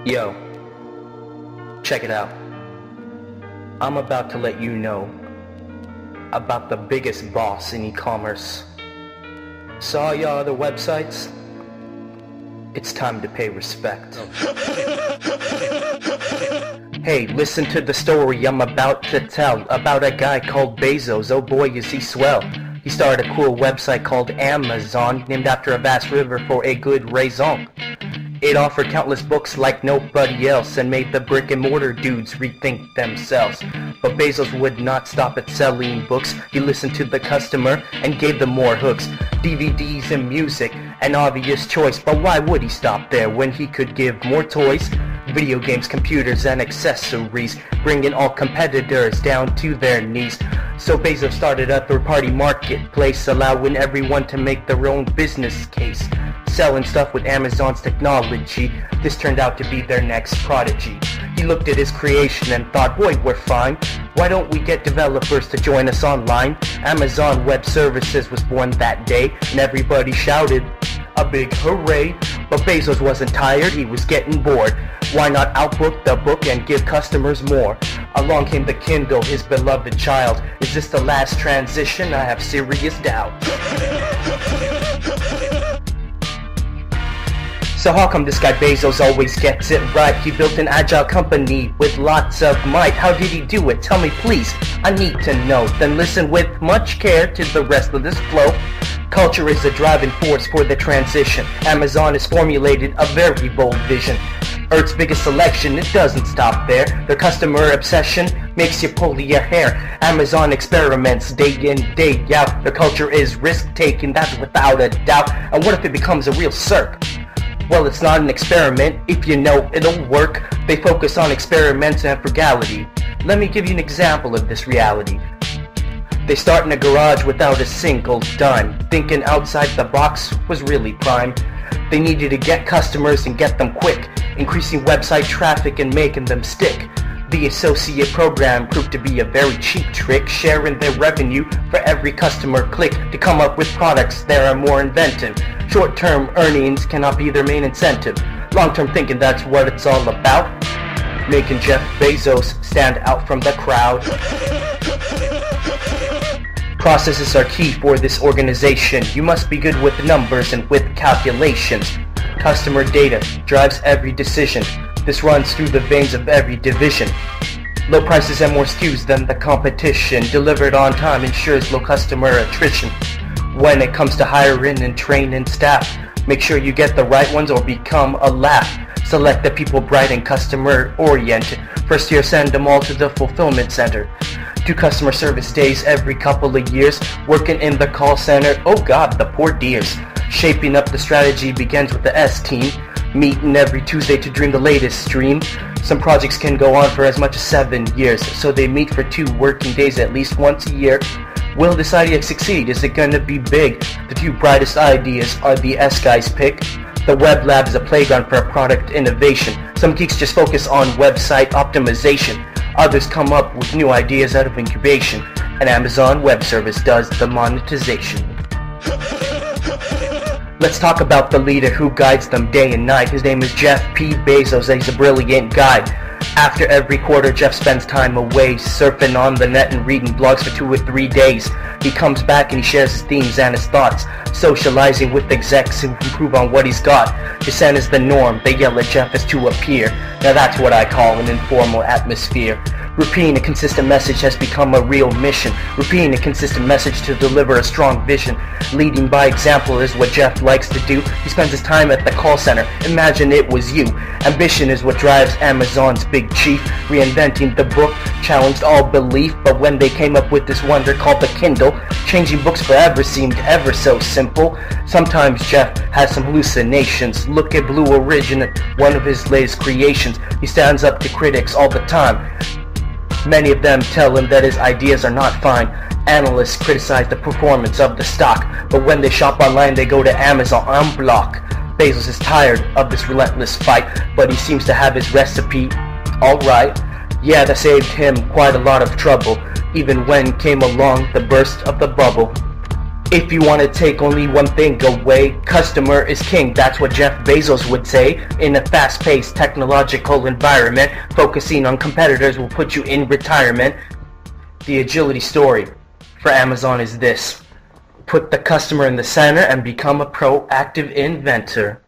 Yo, check it out. I'm about to let you know about the biggest boss in e-commerce. Saw y'all other websites? It's time to pay respect. Hey, listen to the story I'm about to tell about a guy called Bezos. Oh boy, is he swell. He started a cool website called Amazon, named after a vast river for a good raison. It offered countless books like nobody else and made the brick and mortar dudes rethink themselves. But Bezos would not stop at selling books. He listened to the customer and gave them more hooks. DVDs and music, an obvious choice. But why would he stop there when he could give more toys? Video games, computers, and accessories, bringing all competitors down to their knees. So Bezos started a third-party marketplace, allowing everyone to make their own business case. Selling stuff with Amazon's technology, this turned out to be their next prodigy. He looked at his creation and thought, boy, we're fine. Why don't we get developers to join us online? Amazon Web Services was born that day, and everybody shouted a big hooray. But Bezos wasn't tired, he was getting bored. Why not outbook the book and give customers more? Along came the Kindle, his beloved child. Is this the last transition? I have serious doubt. So how come this guy Bezos always gets it right? He built an agile company with lots of might. How did he do it? Tell me please, I need to know. Then listen with much care to the rest of this flow. Culture is the driving force for the transition. Amazon has formulated a very bold vision. Earth's biggest selection, it doesn't stop there. Their customer obsession makes you pull your hair. Amazon experiments day in, day out. Their culture is risk-taking, that's without a doubt. And what if it becomes a real circ? Well, it's not an experiment, if you know it'll work. They focus on experiments and frugality. Let me give you an example of this reality. They start in a garage without a single dime. Thinking outside the box was really prime. They needed to get customers and get them quick, increasing website traffic and making them stick. The associate program proved to be a very cheap trick, sharing their revenue for every customer click to come up with products that are more inventive. Short-term earnings cannot be their main incentive. Long-term thinking, that's what it's all about. Making Jeff Bezos stand out from the crowd. Processes are key for this organization. You must be good with numbers and with calculations. Customer data drives every decision. This runs through the veins of every division. Low prices and more SKUs than the competition. Delivered on time ensures low customer attrition. When it comes to hiring and training staff, make sure you get the right ones or become a laugh. Select the people bright and customer oriented. First year, send them all to the fulfillment center. Do customer service days every couple of years. Working in the call center, oh god, the poor dears. Shaping up the strategy begins with the S team. Meeting every Tuesday to dream the latest stream. Some projects can go on for as much as 7 years, so they meet for 2 working days at least once a year. Will this idea succeed? Is it gonna be big? The 2 brightest ideas are the S guys pick. The web lab is a playground for product innovation. Some geeks just focus on website optimization. Others come up with new ideas out of incubation. And Amazon Web Service does the monetization. Let's talk about the leader who guides them day and night. His name is Jeff P. Bezos, and he's a brilliant guy. After every quarter, Jeff spends time away surfing on the net and reading blogs for 2 or 3 days. He comes back and he shares his themes and his thoughts, socializing with execs who improve on what he's got. Dissent is the norm. They yell at Jeff as to appear. Now that's what I call an informal atmosphere. Repeating a consistent message has become a real mission. Repeating a consistent message to deliver a strong vision. Leading by example is what Jeff likes to do. He spends his time at the call center. Imagine it was you. Ambition is what drives Amazon's big chief. Reinventing the book challenged all belief, but when they came up with this wonder called the Kindle, changing books forever seemed ever so simple. Sometimes Jeff has some hallucinations. Look at Blue Origin, one of his latest creations. He stands up to critics all the time. Many of them tell him that his ideas are not fine. Analysts criticize the performance of the stock, but when they shop online they go to Amazon en bloc. Bezos is tired of this relentless fight, but he seems to have his recipe alright. Yeah, that saved him quite a lot of trouble, even when came along the burst of the bubble. If you want to take only one thing away, customer is king. That's what Jeff Bezos would say. In a fast-paced technological environment, focusing on competitors will put you in retirement. The agility story for Amazon is this: put the customer in the center and become a proactive inventor.